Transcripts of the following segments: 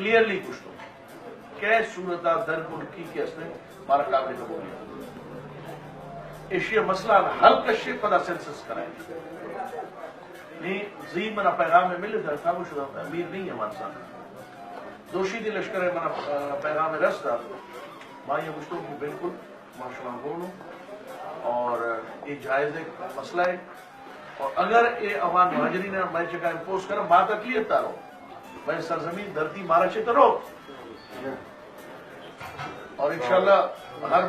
Clearly پوچھتا ہوں کہ صورت در ملکی کے اس نے ہمارا قابل قبولیت ایشیا مسئلہ حل کشی پدا سینسس کرائیں نہیں زی منا پیغام میں مل گیا تھا وہ شدہ امیر نہیں ہے ہمارے ساتھ دوشی دی لشکر ہے منا پیغام رستا ماں یہ پوچھتا ہوں کہ بالکل ماشاء اللہ بولوں اور یہ جائز ایک مسئلہ ہے اور اگر یہ افغان مہاجرین نے میں جگہ امپوز کرا ماں تکلیف تارو میں سرزمین دھرتی مارا چھتے رو اور انشاءاللہ ہر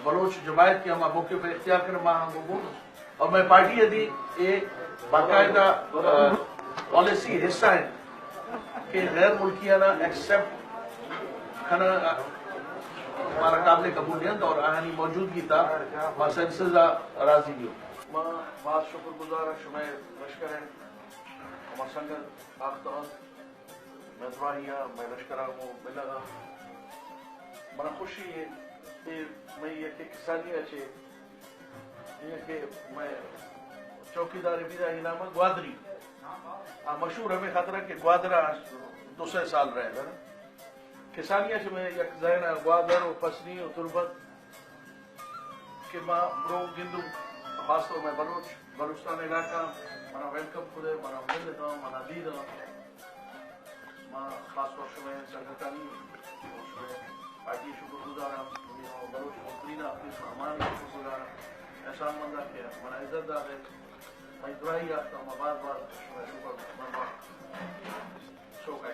بلوچ جماعت کی ہم موقع پہ اختیار کریں ماں ہم وہ اور میں پارٹی یدی یہ باقاعدہ پالیسی حصہ ہے کہ غیر ملکیانہ ایکسپٹ کھانا ہمارا قابل قبولیت اور آہنی موجودگی تھا ماں سینسز راضی بھی ہو ماں بات شکر گزار شمع لشکر ہے ہمارا سنگر آختار میں دعائیا میں لشکر ہوں ملا بڑا خوشی ہے کہ میں یہ کہ کسانی اچھے یہ کہ میں چوکیدار بیدہ انعامہ گوادری مشہور ہمیں خاطرہ کہ گوادرہ 200 سال رہے گا کسانی اچھے میں یک ذہن گوادر و پسنی و تربت کہ ماں برو گندو خاص طور میں بلوچستان علاقہ منا ویلکم خودے منا مل دا منا دید ماں خاص طور سے میں سنگتانی پارٹی شکر گزارا بلوچ مقرینہ اپنی سامان شکر گزارا احسان مندہ کیا منا عزت دار ہے میں دعائی آتا ہوں بار بار شکر مندہ شوق ہے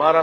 12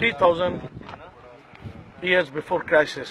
3000 years before crisis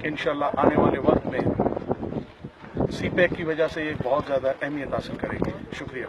کہ انشاءاللہ آنے والے وقت میں سی پیک کی وجہ سے یہ بہت زیادہ اہمیت حاصل کرے گی. شکریہ.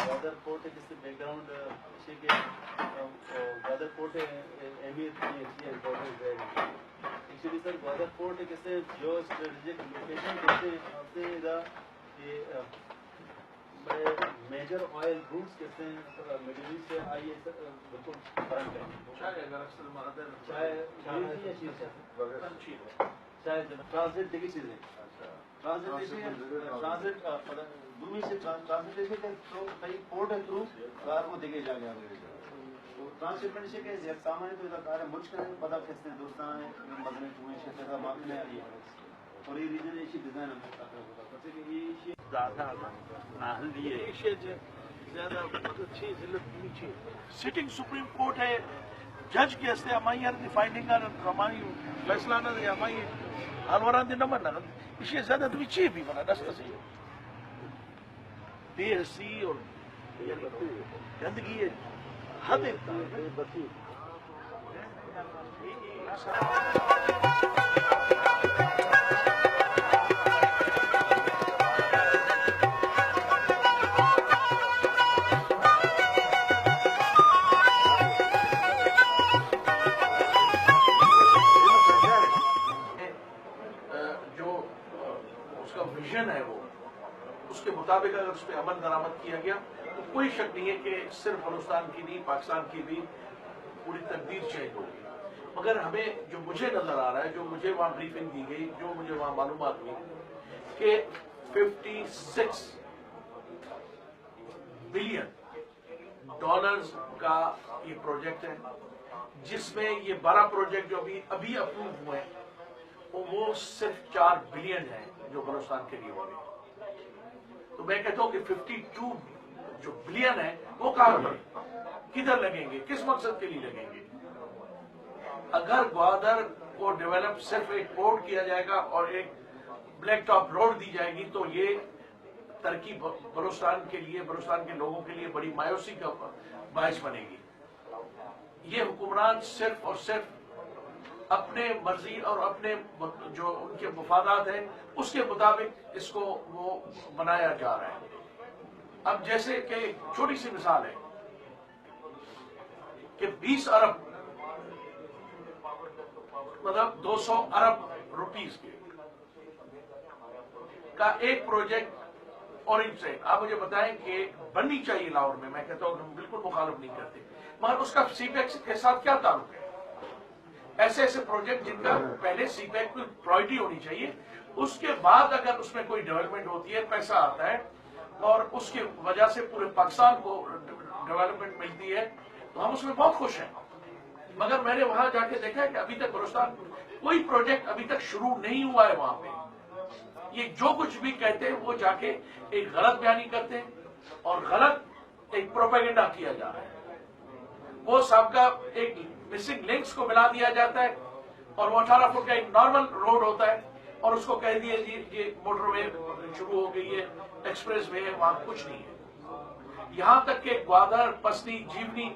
وادر کوٹ کس بیک گراؤنڈ وادر کوٹ اہمیت امپورٹنٹ ہے ایکچولی سر وادر کوٹ کیسے جو اسٹریٹجک لوکیشن کیسے میجر آئل روٹس کیسے مڈل ایسٹ سے آئیے بالکل فرنٹ ہے ٹرانسلیٹ دیکھی چیزیں ٹرانسلیٹ پورٹ ہے تھرو کار کو دیکھے جا گیا ٹرانسلیٹ سے کہ سامان تو کار مجھ کر پتا کیسے دوستان مدنے چوئیں شہر کا باقی میں آئی اور یہ ریجن ایسی ڈیزائن ہم سٹنگ سپریم کورٹ ہے جج کے ہستے ہماری فائنڈنگ ہماری فیصلہ نہ دے ہماری الوران دن نمبر نہ یہ زیادہ تو چیز بھی بنا دست سے بے حسی اور گندگی ہے حد ہے وہ اس کے مطابق اگر اس پہ عمل درآمد کیا گیا تو کوئی شک نہیں ہے کہ صرف بلوچستان کی نہیں پاکستان کی بھی پوری تقدیر چینج ہوگی. مگر ہمیں جو مجھے نظر آ رہا ہے جو مجھے وہاں بریفنگ دی گئی جو مجھے وہاں معلومات ہوئی کہ 56 بلین ڈالرز کا یہ پروجیکٹ ہے جس میں یہ 12 پروجیکٹ جو ابھی اپروو ہوئے ہیں وہ صرف 4 بلین ہیں جو بلوچستان کے لیے ہوگی. تو میں کہتا ہوں کہ 52 جو بلین ہیں وہ کہاں پر کدھر لگیں گے کس مقصد کے لیے لگیں گے. اگر گوادر کو ڈیولپ صرف ایک پورٹ کیا جائے گا اور ایک بلیک ٹاپ روڈ دی جائے گی تو یہ ترقی بلوچستان کے لیے بلوچستان کے لوگوں کے لیے بڑی مایوسی کا باعث بنے گی. یہ حکمران صرف اور صرف اپنے مرضی اور اپنے جو ان کے مفادات ہیں اس کے مطابق اس کو وہ بنایا جا رہا ہے. اب جیسے کہ ایک چھوٹی سی مثال ہے کہ 20 ارب مطلب 200 ارب روپیز کے کا ایک پروجیکٹ اورنج سے آپ مجھے بتائیں کہ بننی چاہیے لاہور میں کہتا ہوں ہم بالکل مخالف نہیں کرتے مگر اس کا سی پیک کے ساتھ کیا تعلق ہے. ایسے ایسے پروجیکٹ جن کا پہلے سی پیک کی پرائرٹی ہونی چاہیے اس کے بعد اگر اس میں کوئی ڈیولپمنٹ ہوتی ہے پیسہ آتا ہے اور اس کی وجہ سے پورے پاکستان کو ڈیولپمنٹ ملتی ہے تو ہم اس میں بہت خوش ہیں. مگر میں نے وہاں جا کے دیکھا ہے کہ ابھی تک بلوچستان کوئی پروجیکٹ ابھی تک شروع نہیں ہوا ہے. وہاں پہ یہ جو کچھ بھی کہتے ہیں وہ جا کے ایک غلط بیانی کرتے ہیں اور غلط ایک پروپیگنڈا کیا جا رہا ہے. وہ سب کا ایک مسنگ لنکس کو ملا دیا جاتا ہے اور وہ 18 فٹ کا ایک نارمل روڈ ہوتا ہے اور اس کو کہہ دیا یہ موٹر وے شروع ہو گئی ہے ایکسپریس وے ہے وہاں کچھ نہیں ہے. یہاں تک کہ گوادر پستی جیونی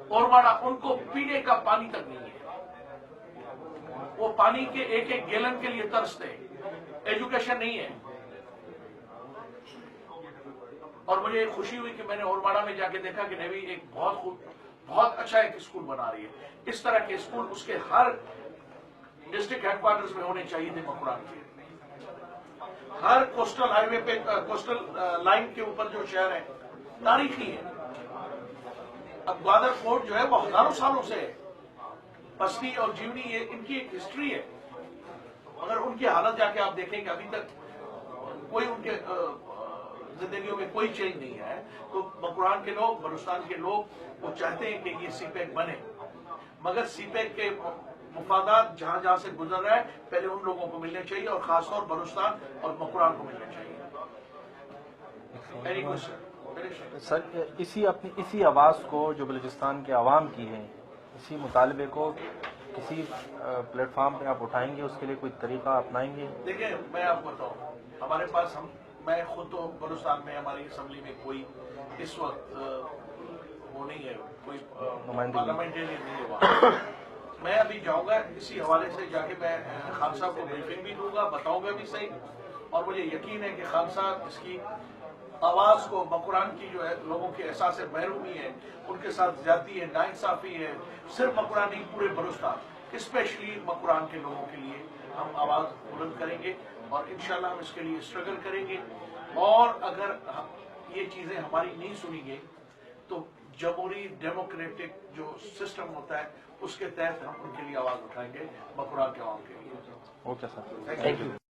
اورواڑا ان کو پینے کا پانی تک نہیں ہے. وہ پانی کے ایک ایک گیلن کے لیے ترستے ہیں. ایجوکیشن نہیں ہے. اور مجھے خوشی ہوئی کہ میں نے اورماڑا میں جا کے دیکھا کہ نیوی ایک بہت اچھا ایک اسکول بنا رہی ہے. اس طرح کے اسکول اس کے ہر ڈسٹرکٹ ہیڈ کوارٹرز میں ہونے چاہیے تھے مقران کے. ہر کوسٹل ہائی وے پہ کوسٹل لائن کے اوپر جو شہر ہے تاریخی ہے. اب گوادر فورٹ جو ہے وہ ہزاروں سالوں سے ہے. پستی اور جیونی یہ ان کی ایک ہسٹری ہے. اگر ان کی حالت جا کے آپ دیکھیں کہ ابھی تک کوئی ان کے زندگیوں میں کوئی چینج نہیں ہے, تو مقران کے لوگ, بلوچستان کے لوگ وہ چاہتے ہیں کہ یہ سی پیک بنے, مگر سی پیک کے مفادات جہاں جہاں سے گزر رہا ہے پہلے ان لوگوں کو ملنے چاہیے, اور خاص طور بلوچستان اور مقران کو ملنے چاہیے. Any question? سر اسی آواز کو جو بلوچستان کے عوام کی ہے, اسی مطالبے کو کسی پلیٹ فارم پہ آپ اٹھائیں گے, اس کے لیے کوئی طریقہ اپنائیں گے؟ دیکھیں میں آپ کو بتاؤں, ہمارے پاس میں خود تو بلوچستان میں ہماری اسمبلی میں کوئی اس وقت وہ نہیں ہے, کوئی پارلیمنٹرین نہیں ہے وہاں. میں ابھی جاؤں گا اسی حوالے سے, جا کے میں خان صاحب کو بریفنگ بھی دوں گا, بتاؤں گا بھی صحیح, اور مجھے یقین ہے کہ خان صاحب اس کی آواز کو, مقران کی جو ہے لوگوں کے احساس محرومی ہے, ان کے ساتھ زیادتی ہے, ناانصافی ہے, صرف مقران نہیں پورے بلوچستان, اسپیشلی مقران کے لوگوں کے لیے ہم آواز بلند کریں گے, اور انشاءاللہ ہم اس کے لیے اسٹرگل کریں گے. اور اگر یہ چیزیں ہماری نہیں سنی گئی تو جمہوری ڈیموکریٹک جو سسٹم ہوتا ہے اس کے تحت ہم ان کے لیے آواز اٹھائیں گے, مقران کے عوام کے لیے. Okay sir, thank you.